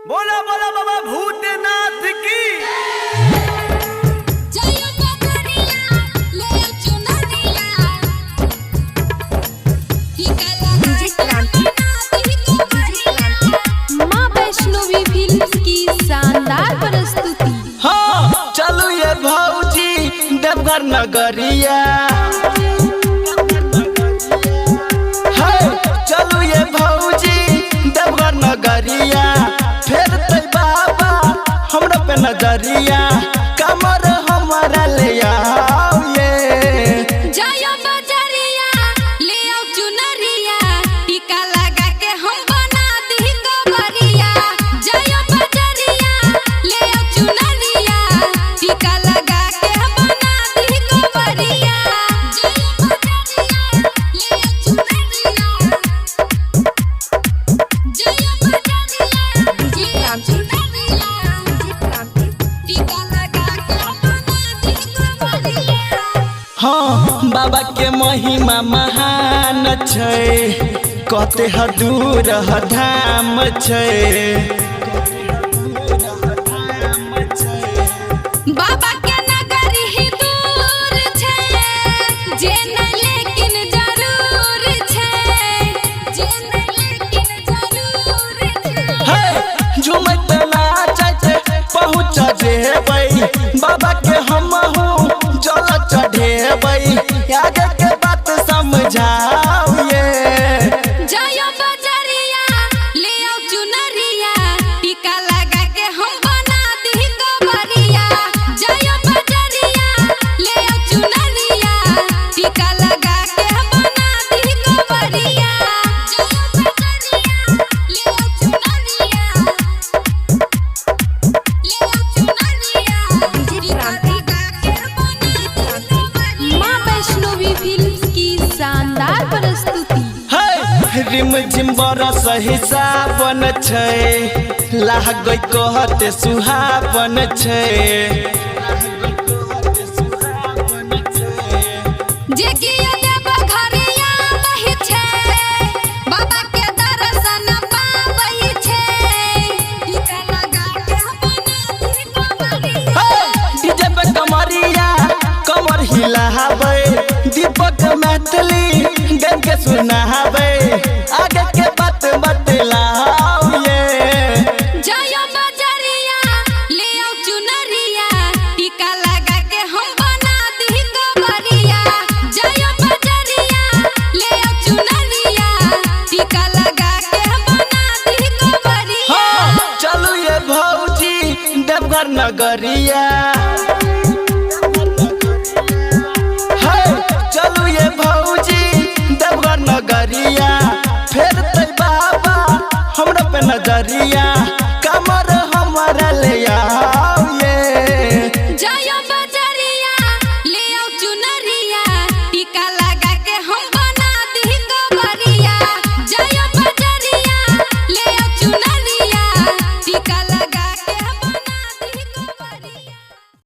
बोला बोला बाबा भूतनाथ की। माँ वैष्णवी फिल्म्स की शानदार प्रस्तुति। हाँ चलो ये भौजी देवघर नगरिया। चलो ये भौजी देवघर नगरिया। फिर ते बाबा हमरा पे नजरिया। कमर हमारा ले आओ ये। जाया बजरिया ले आओ चुनरिया। टीका लगा के हम बना दी गोबरिया। जाया बजरिया ले आओ चुनरिया। टीका लगा के हम बना दी गोबरिया। जाया बजरिया ले आओ चुनरिया। जाया बजरिया डीजे चुनरिया। टीका लगा के हम बना दी गोबरिया। हाँ बाबा के महिमा महान छै। कहते ह दूर ह धाम छै। बाबा के नगरी ही दूर छै। जे न लेकिन जरूर छै। जे न लेकिन जरूर छै। झुमत नाचत पहुँच जेबै। बाबा के हमहू जल चढ़ेबै। आगे के बात समझाओ ये। जाया बजरिया ले आओ चुनरिया। टीका लगा के हम बना दी गोबरिया। जाया बजरिया ले आओ चुनरिया। टीका लगा के हम बना दी गोबरिया। जाया बजरिया ले आओ चुनरिया। ले आओ चुनरिया। टीका लगा के हम बना दी गोबरिया। माँ वैष्णवी फिल्म्स की शानदार प्रस्तुति। रिम झिम बरस हिसाबन छै। लागै कहते सुहावन छै। जे किया देव घरिया बहि छै। बाबा के दर्शन पाबै छै। टीका लगा के बना दी गोबरिया। डीजे पे कमरिया कमर हिलाबै। दीपक मैथिली गन के सुनाबै। आगे के बात बतलाओ ये। जाया बजरिया ले आओ चुनरिया। टीका लगा के हम बना दी गोबरिया। जाया बजरिया ले आओ चुनरिया। टीका लगा के हम बना दी गोबरिया। चलो ये भौजी देवघर नगरिया। चलो ये भौजी देवघर नगरिया। फिर ते बाबा हमरा पे नजरिया।